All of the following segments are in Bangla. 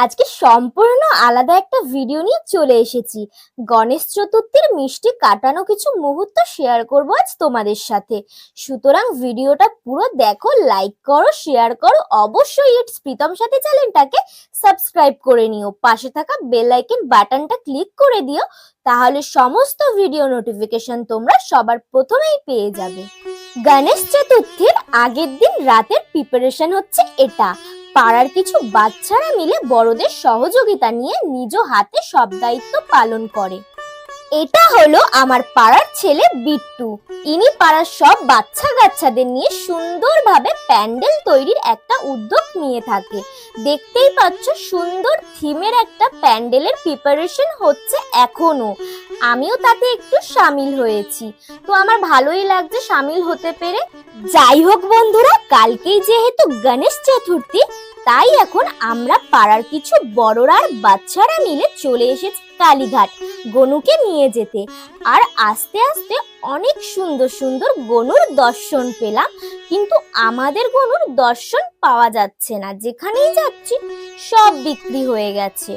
আজকে সম্পূর্ণ আলাদা একটা ভিডিও নিয়ে চলে এসেছি। গণেশ চতুর্থীর মিষ্টি কাটানো কিছু মুহূর্ত শেয়ার করব আজ তোমাদের সাথে। সুতরাং ভিডিওটা পুরো দেখো, লাইক করো, শেয়ার করো, অবশ্যই ইটস প্রীতম সাথী চ্যানেলটাকে সাবস্ক্রাইব করে নিও, পাশে থাকা বেল আইকন বাটনটা ক্লিক করে দিও, তাহলে সমস্ত ভিডিও নোটিফিকেশন তোমরা সবার প্রথমেই পেয়ে যাবে। গণেশ চতুর্থীর আগের দিন রাতের প্রিপারেশন হচ্ছে এটা। পাড়ার কিছু বাচ্চারা মিলে বড়দের সহযোগিতা নিয়ে নিজ হাতে সব দায়িত্ব পালন করে। এটা হলো আমার পাড়ার ছেলে বিট্টু। ইনি পাড়ার সব বাচ্চা কাচ্চাদের নিয়ে সুন্দরভাবে প্যান্ডেল তৈরির একটা উদ্যোগ নিয়ে থাকে। দেখতেই পাচ্ছ সুন্দর থিমের একটা প্যান্ডেলের প্রিপারেশন হচ্ছে এখনো। আমিও তাতে একটু সামিল হয়েছি, তো আমার ভালোই লাগছে সামিল হতে পেরে। যাই হোক বন্ধুরা, কালকেই যেহেতু গণেশ চতুর্থী, তাই এখন আমরা পাড়ার কিছু বড়রা আর বাচ্চারা মিলে চলে এসেছি কালীঘাট গনুকে নিয়ে যেতে। আর আস্তে আস্তে অনেক সুন্দর সুন্দর গনুর দর্শন পেলাম, কিন্তু আমাদের গনুর দর্শন পাওয়া যাচ্ছে না। যেখানেই যাচ্ছি সব বিক্রি হয়ে গেছে।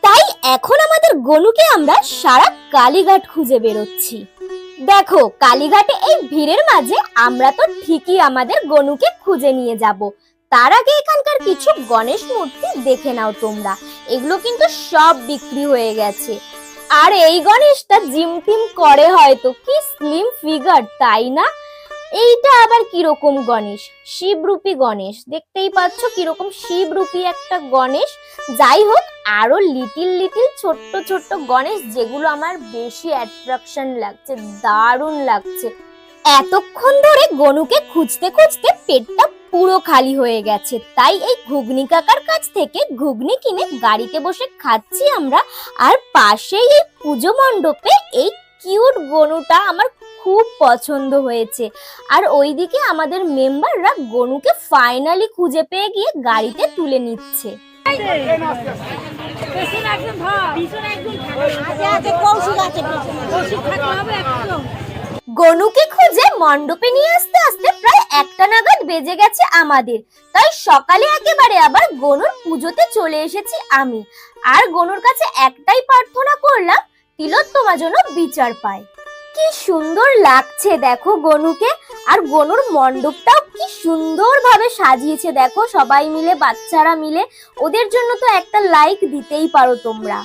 তাই এখন আমাদের গনুকে আমরা সারা কালীঘাট খুঁজে বেরোচ্ছি। দেখো, কালীঘাটে এই ভিড়ের মাঝে আমরা তো ঠিকই আমাদের গনুকে খুঁজে নিয়ে যাব। তার আগে এখানকার কিছু গণেশ মূর্তি দেখে নাও তোমরা। এগুলো কিন্তু সব বিক্রি হয়ে গেছে। আর এই গণেশটা জিম টিম করে, হয়তো কি স্লিম ফিগার, তাই না? এইটা আবার কিরকম গণেশ? শিবরূপী গণেশ, দেখতেই পাচ্ছ কিরকম শিবরূপী একটা গণেশ। যাই হোক, আরো লিটিল লিটিল ছোট্ট ছোট্ট গণেশ, যেগুলো আমার বেশি অ্যাট্রাকশন লাগছে, দারুণ লাগছে। এতক্ষণ ধরে গনুকে খুঁজতে খুঁজতে পেটটা পুরো খালি হয়ে গেছে, তাই এই ঘুগনি কাকার কাছ থেকে ঘুগনি কিনে গাড়িতে বসে খাচ্ছি আমরা। আর পাশেই এই পুজো মণ্ডপে এই কিউট গনুটা আমার খুব পছন্দ হয়েছে। আর ওইদিকে আমাদের মেম্বাররা গনুকে ফাইনালি খুঁজে পেয়ে গিয়ে গাড়িতে তুলে নিচ্ছে। গনুকে খুঁজে মণ্ডপে নিয়ে আসতে আসতে প্রায় 1টা নাগাদ বেজে গেছে আমাদের। তাই সকালে একেবারে আবার গনুর পুজোতে চলে এসেছি আমি। আর গনুর কাছে একটাই প্রার্থনা করলাম, তিলোত্তমা যেন বিচার পায়। কি সুন্দর লাগছে দেখো গনুকে। আর গনুর মণ্ডপটাও কি সুন্দর ভাবে সাজিয়েছে দেখো, সবাই মিলে, বাচ্চারা মিলে। ওদের জন্য তো একটা লাইক দিতেই পারো তোমরা।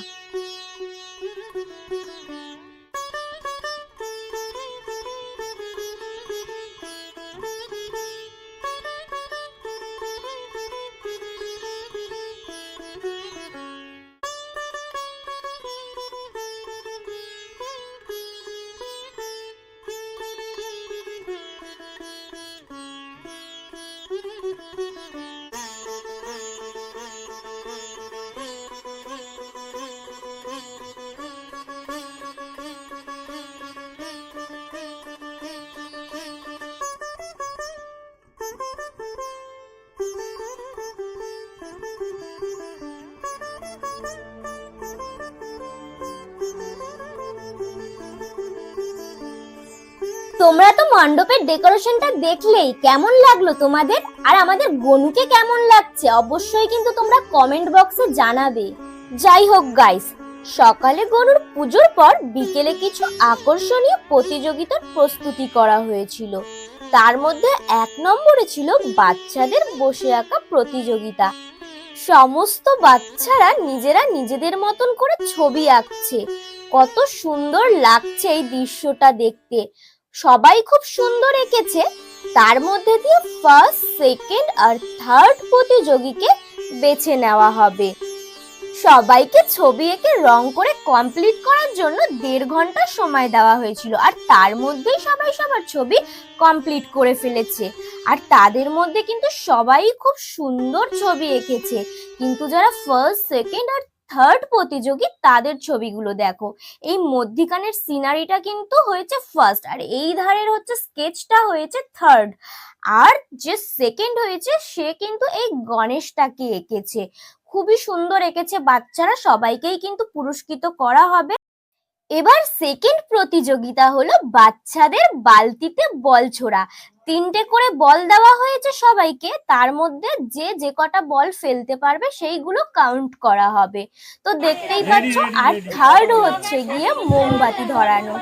তোমরা তো মণ্ডপের ডেকোরেশনটা দেখলেই, কেমন লাগলো তোমাদের? আর আমাদের গনুকে কেমন লাগছে অবশ্যই কিন্তু তোমরা কমেন্ট বক্সে জানাবে। যাই হোক গাইস, সকালে গনুর পুজোর পর বিকেলে কিছু আকর্ষণীয় প্রতিযোগিতার প্রস্তুতি করা হয়েছিল। তার মধ্যে 1 নম্বরে ছিল বাচ্চাদের বসে আঁকা প্রতিযোগিতা। সমস্ত বাচ্চারা নিজেরা নিজেদের মতন করে ছবি আঁকছে। কত সুন্দর লাগছে এই দৃশ্যটা দেখতে। সবাই খুব সুন্দর এঁকেছে। তার মধ্যে দিয়ে ফার্স্ট, সেকেন্ড আর থার্ড প্রতিযোগীকে বেছে নেওয়া হবে। সবাইকে ছবি এঁকে রং করে কমপ্লিট করার জন্য 1.5 ঘন্টা সময় দেওয়া হয়েছিল। আর তার মধ্যেই সবাই সবার ছবি কমপ্লিট করে ফেলেছে। আর তাদের মধ্যে কিন্তু সবাই খুব সুন্দর ছবি এঁকেছে। কিন্তু যারা ফার্স্ট, সেকেন্ড আর থার্ড প্রতিযোগী, তাদের ছবিগুলো দেখো। এই মধ্যিখানের সিনারিটা কিন্তু হয়েছে ফার্স্ট, আর এই ধারের হচ্ছে স্কেচটা হয়েছে থার্ড। আর যে সেকেন্ড হয়েছে সে কিন্তু এই গণেশটাকে এঁকেছে। খুবই সুন্দর এঁকেছে বাচ্চারা, সবাইকেই কিন্তু পুরস্কৃত করা হবে। এবার সেকেন্ড প্রতিযোগিতা হলো বাচ্চাদের বালতিতে বল ছোড়া। 3টে করে বল দেওয়া হয়েছে সবাইকে, তার মধ্যে যে যে কটা বল ফেলতে পারবে সেইগুলো কাউন্ট করা হবে। তো দেখতেই পাচ্ছ। আর থার্ড হচ্ছে গিয়ে মোমবাতি ধরানো।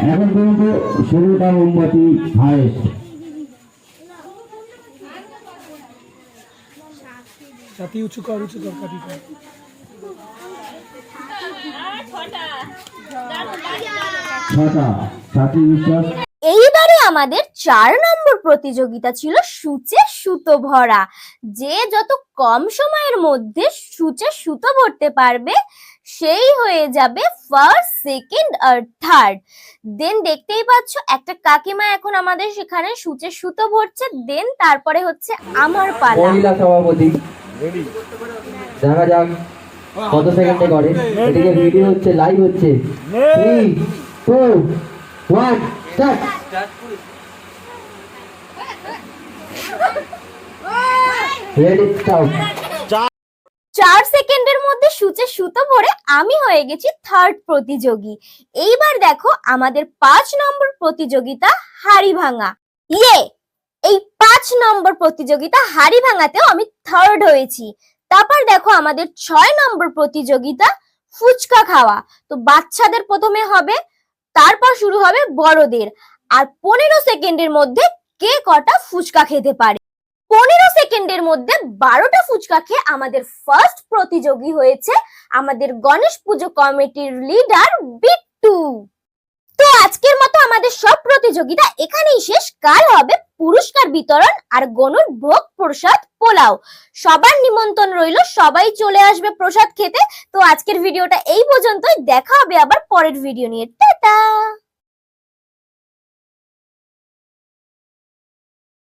এখন কিন্তু শুরুটা মোমবাতি হাইস্ট। ছাতি উঁচু কর কাটি কর। ছটা ছাতি বিশ্বাস। এইবারে আমাদের 4 নম্বর প্রতিযোগিতা ছিল সূচে সুতো ভরা। যে যত কম সময়ের মধ্যে সূচে সুতো ভরতে পারবে সেই হয়ে যাবে ফার্স্ট, সেকেন্ড আর থার্ড। দেন দেখতেই পাচ্ছ একটা কাকিমা এখন আমাদের সেখানে সূচে সুতো ভরছে। দেন তারপরে হচ্ছে আমার পালা। মহিলা সভাপতি দেখা যাক কত সেকেন্ডে করে। এদিকে ভিডিও হচ্ছে, লাইভ হচ্ছে। 3 2 1 স্টার্ট। Ready stop. 4 সেকেন্ডের মধ্যে সূচে সুতো ভরে আমি হয়ে গেছি থার্ড প্রতিযোগী। এইবার দেখো আমাদের 5 নম্বর প্রতিযোগিতা হাড়ি ভাঙা। এই 5 নম্বর প্রতিযোগিতা হাড়ি ভাঙাতেও আমি থার্ড হয়েছি। তারপর দেখো আমাদের 6 নম্বর প্রতিযোগিতা ফুচকা খাওয়া। তো বাচ্চাদের প্রথমে হবে, তারপর শুরু হবে বড়দের। আর 15 সেকেন্ডের মধ্যে কে কটা ফুচকা খেতে পারে। 15 সেকেন্ডের মধ্যে 12টা ফুচকা খেয়ে আমাদের ফার্স্ট প্রতিযোগী হয়েছে আমাদের গণেশ পুজো কমিটির লিডার বিট্টু। তো আজকের মতো আমাদের সব প্রতিযোগিতা এখানেই শেষ। কাল হবে পুরস্কার বিতরণ আর গনুর ভোগ প্রসাদ পোলাও। সবার নিমন্ত্রণ রইল, সবাই চলে আসবে প্রসাদ খেতে। তো আজকের ভিডিওটা এই পর্যন্তই, দেখা হবে আবার পরের ভিডিও নিয়ে। টাটা।